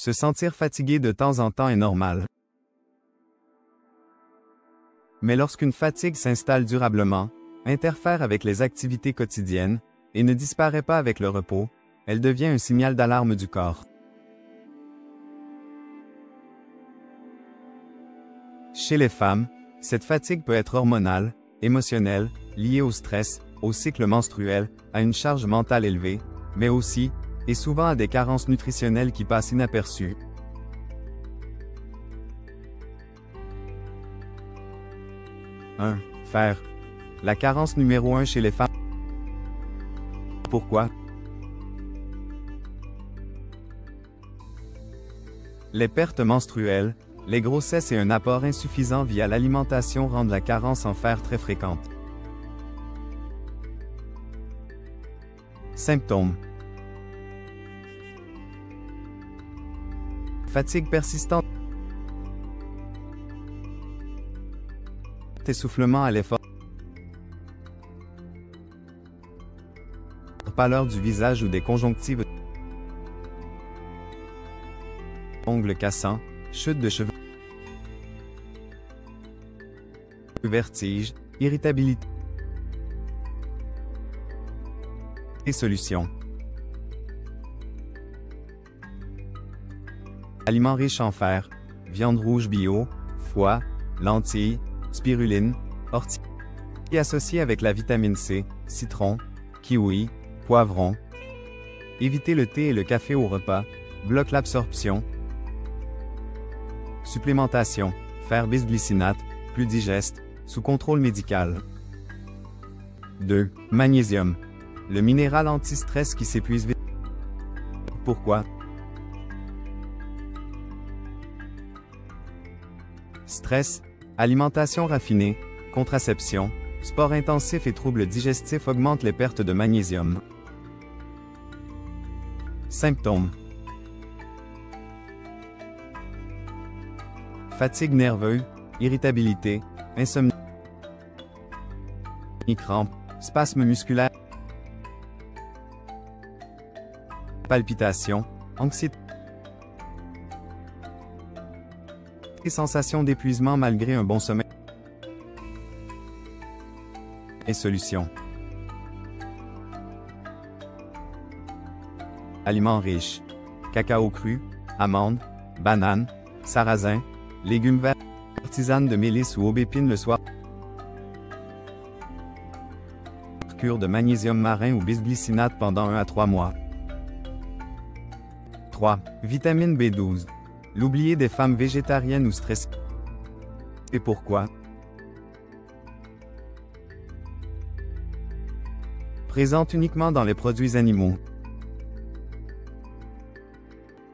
Se sentir fatigué de temps en temps est normal. Mais lorsqu'une fatigue s'installe durablement, interfère avec les activités quotidiennes, et ne disparaît pas avec le repos, elle devient un signal d'alarme du corps. Chez les femmes, cette fatigue peut être hormonale, émotionnelle, liée au stress, au cycle menstruel, à une charge mentale élevée, mais aussi, et souvent à des carences nutritionnelles qui passent inaperçues. Fer. La carence numéro 1 chez les femmes. Pourquoi? Les pertes menstruelles, les grossesses et un apport insuffisant via l'alimentation rendent la carence en fer très fréquente. Symptômes. Fatigue persistante. Essoufflement à l'effort. Pâleur du visage ou des conjonctives. Ongles cassants, chute de cheveux. Vertige, irritabilité. Et solutions. Aliments riches en fer, viande rouge bio, foie, lentilles, spiruline, ortie, et associés avec la vitamine C, citron, kiwi, poivron. Éviter le thé et le café au repas, bloque l'absorption. Supplémentation, fer bisglycinate, plus digeste, sous contrôle médical. 2. Magnésium. Le minéral anti-stress qui s'épuise vite. Pourquoi? Stress, alimentation raffinée, contraception, sport intensif et troubles digestifs augmentent les pertes de magnésium. Symptômes. Fatigue nerveuse, irritabilité, insomnie, crampes, spasmes musculaires, palpitations, anxiété et sensation d'épuisement malgré un bon sommeil. Et solutions. Aliments riches. Cacao cru, amandes, bananes, sarrasin, légumes verts, tisane de mélisse ou aubépine le soir. Cure de magnésium marin ou bisglycinate pendant 1 à 3 mois. 3. Vitamine B12. L'oublié des femmes végétariennes ou stressées. Et pourquoi? Présente uniquement dans les produits animaux.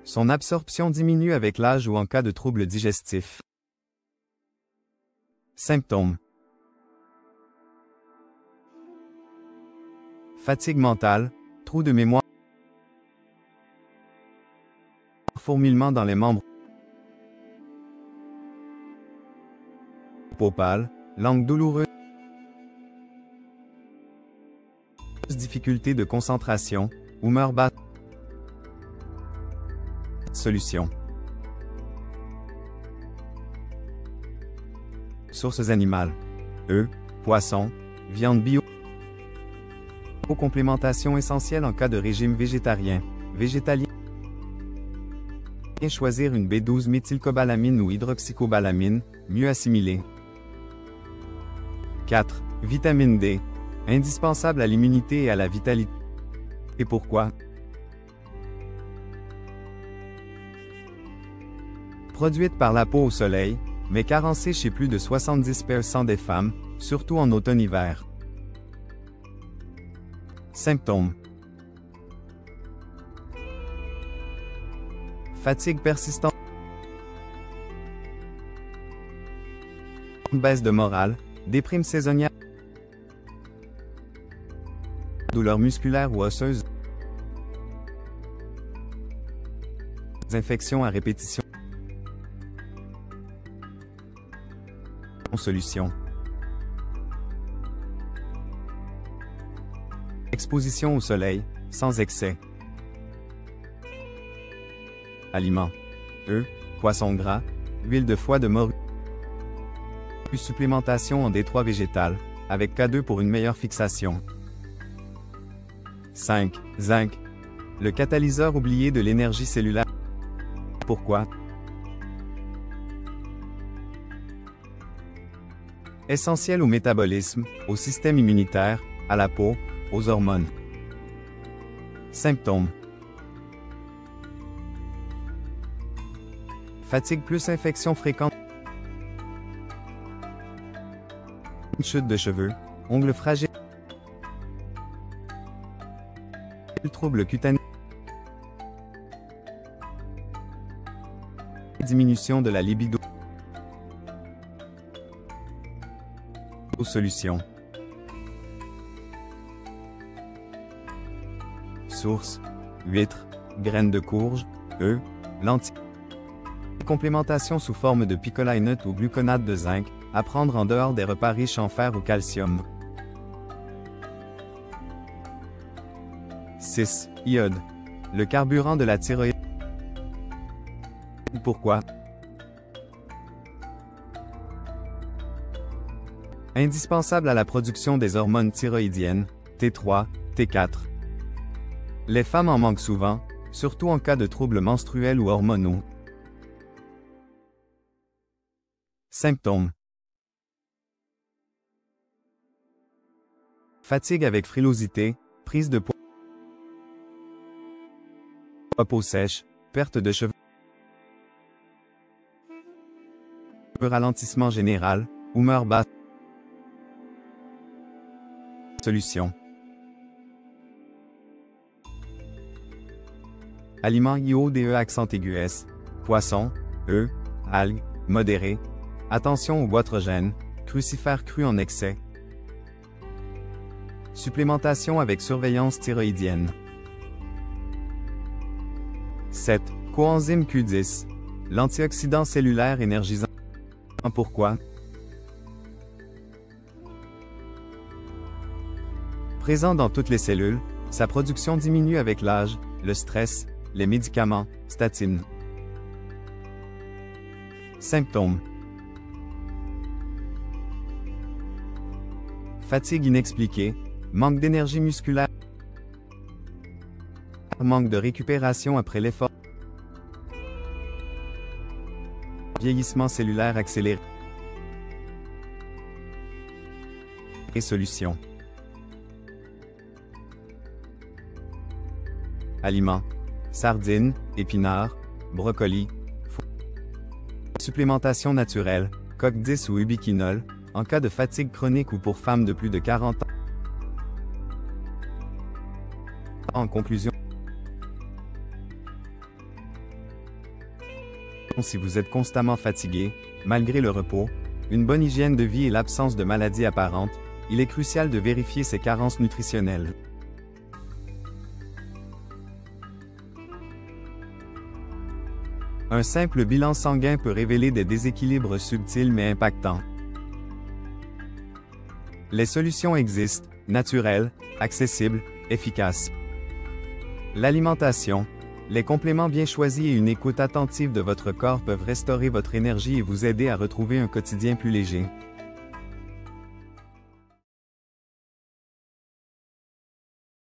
Son absorption diminue avec l'âge ou en cas de troubles digestifs. Symptômes. Fatigue mentale, trou de mémoire, fourmillement dans les membres, peau pâle, langue douloureuse, difficulté de concentration, humeur basse. Solutions. Sources animales. Œufs, poissons, viande bio. Complémentation essentielle en cas de régime végétarien, végétalien. Bien choisir une B12 méthylcobalamine ou hydroxycobalamine, mieux assimilée. 4. Vitamine D. Indispensable à l'immunité et à la vitalité. Et pourquoi? Produite par la peau au soleil, mais carencée chez plus de 70% des femmes, surtout en automne-hiver. Symptômes. Fatigue persistante. Baisse de morale, déprime saisonnière. Douleurs musculaires ou osseuses. Infections à répétition. Solution. Exposition au soleil, sans excès. Aliments. Œufs, poissons gras, huile de foie de morue. Puis supplémentation en D3 végétal, avec K2 pour une meilleure fixation. 5. Zinc. Le catalyseur oublié de l'énergie cellulaire. Pourquoi? Essentiel au métabolisme, au système immunitaire, à la peau, aux hormones. Symptômes. Fatigue plus infection fréquente. Chute de cheveux, ongles fragiles. Troubles cutanés. Diminution de la libido. Solutions. Sources: huîtres, graines de courge, œufs, lentilles. Complémentation sous forme de picoline nut ou gluconate de zinc, à prendre en dehors des repas riches en fer ou calcium. 6. Iode. Le carburant de la thyroïde. Pourquoi? Indispensable à la production des hormones thyroïdiennes, T3, T4. Les femmes en manquent souvent, surtout en cas de troubles menstruels ou hormonaux. Symptômes. Fatigue avec frilosité, prise de poids, peau sèche, perte de cheveux, ralentissement général, humeur basse. Solution. Aliments IODE accent aigu S, poissons, œufs, algues, modérés. Attention aux goitrogènes, crucifères crus en excès. Supplémentation avec surveillance thyroïdienne. 7. Coenzyme Q10. L'antioxydant cellulaire énergisant. Pourquoi? Présent dans toutes les cellules, sa production diminue avec l'âge, le stress, les médicaments, statines. Symptômes. Fatigue inexpliquée, manque d'énergie musculaire, manque de récupération après l'effort, vieillissement cellulaire accéléré. Et solutions. Aliments. Sardines, épinards, brocolis. Supplémentation naturelle, coque 10 ou ubiquinol, en cas de fatigue chronique ou pour femmes de plus de 40 ans. En conclusion, si vous êtes constamment fatigué, malgré le repos, une bonne hygiène de vie et l'absence de maladies apparentes, il est crucial de vérifier ses carences nutritionnelles. Un simple bilan sanguin peut révéler des déséquilibres subtils mais impactants. Les solutions existent, naturelles, accessibles, efficaces. L'alimentation, les compléments bien choisis et une écoute attentive de votre corps peuvent restaurer votre énergie et vous aider à retrouver un quotidien plus léger.